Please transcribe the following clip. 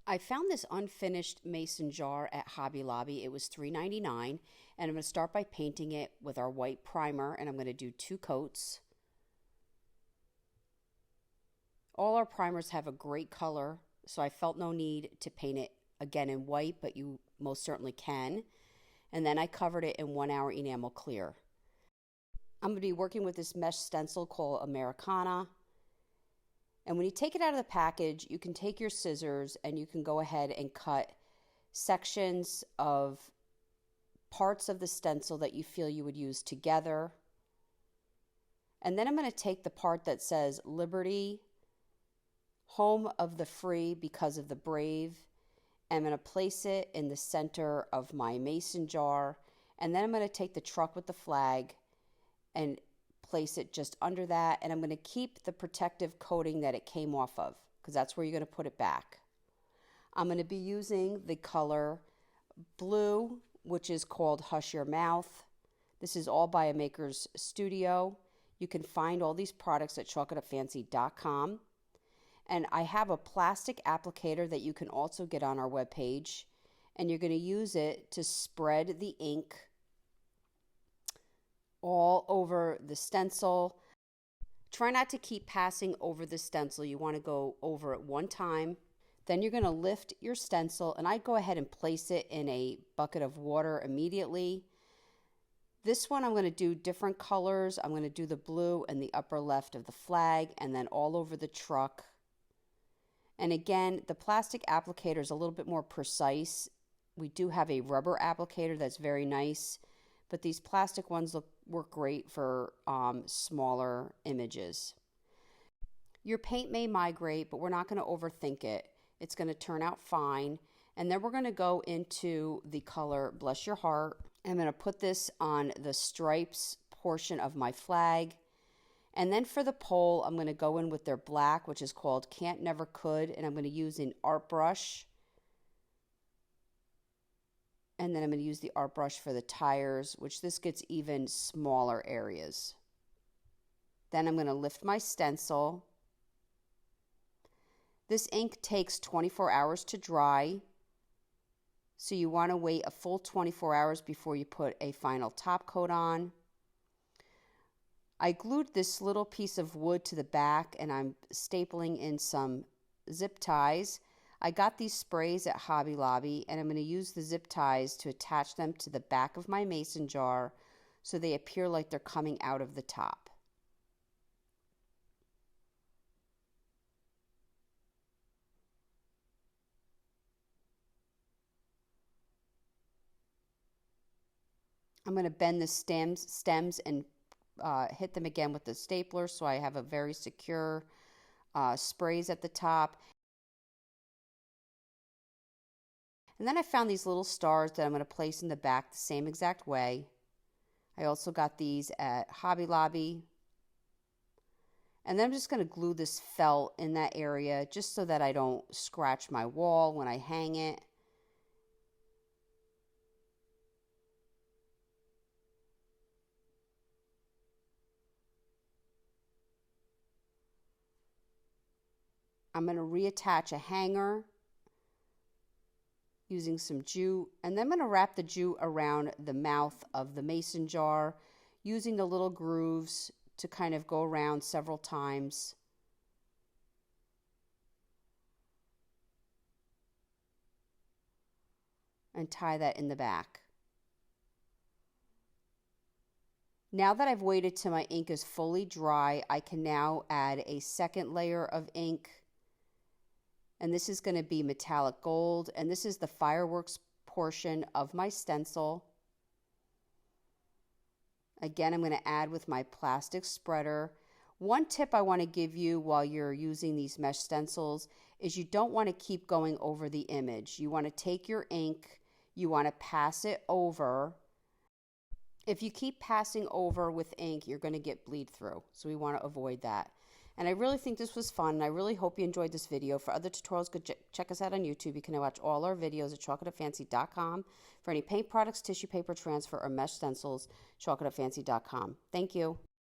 I found this unfinished mason jar at Hobby Lobby. It was $3.99, and I'm going to start by painting it with our white primer, and I'm going to do 2 coats. All our primers have a great color, so I felt no need to paint it again in white, but you most certainly can. And then I covered it in 1 hour enamel clear. I'm going to be working with this mesh stencil called Americana. And when you take it out of the package, you can take your scissors and you can go ahead and cut sections of parts of the stencil that you feel you would use together. And then I'm going to take the part that says Liberty, Home of the Free because of the Brave. I'm going to place it in the center of my mason jar. And then I'm going to take the truck with the flag and place it just under that, and I'm going to keep the protective coating that it came off of, because that's where you're going to put it back. I'm going to be using the color blue, which is called Hush Your Mouth. This is all by a Maker's Studio. You can find all these products at chalkitofancy.com. And I have a plastic applicator that you can also get on our webpage, and you're going to use it to spread the ink all over the stencil. Try not to keep passing over the stencil. You want to go over it one time. Then you're going to lift your stencil, and I go ahead and place it in a bucket of water immediately. This one I'm going to do different colors. I'm going to do the blue in the upper left of the flag and then all over the truck. And again, the plastic applicator is a little bit more precise. We do have a rubber applicator that's very nice, but these plastic ones work great for smaller images. Your paint may migrate, but we're not going to overthink it. It's going to turn out fine. And then we're going to go into the color Bless Your Heart. I'm going to put this on the stripes portion of my flag. And then for the pole, I'm going to go in with their black, which is called Can't Never Could. And I'm going to use an art brush. And then I'm going to use the art brush for the tires, which this gets even smaller areas. Then I'm going to lift my stencil. This ink takes 24 hours to dry, so you want to wait a full 24 hours before you put a final top coat on. I glued this little piece of wood to the back, and I'm stapling in some zip ties. I got these sprays at Hobby Lobby, and I'm going to use the zip ties to attach them to the back of my mason jar so they appear like they're coming out of the top. I'm going to bend the stems and hit them again with the stapler so I have a very secure sprays at the top. And then I found these little stars that I'm going to place in the back the same exact way. I also got these at Hobby Lobby. And then I'm just going to glue this felt in that area just so that I don't scratch my wall when I hang it. I'm going to reattach a hanger using some jute, and then I'm going to wrap the jute around the mouth of the mason jar using the little grooves to kind of go around several times. And tie that in the back. Now that I've waited till my ink is fully dry, I can now add a second layer of ink. And this is going to be metallic gold, and this is the fireworks portion of my stencil. Again, I'm going to add with my plastic spreader. One tip I want to give you while you're using these mesh stencils is you don't want to keep going over the image. You want to take your ink, you want to pass it over. If you keep passing over with ink, you're going to get bleed through, so we want to avoid that. And I really think this was fun, and I really hope you enjoyed this video. For other tutorials, go check us out on YouTube. You can watch all our videos at chalkitofancy.com. For any paint products, tissue paper transfer, or mesh stencils, chalkitofancy.com. Thank you.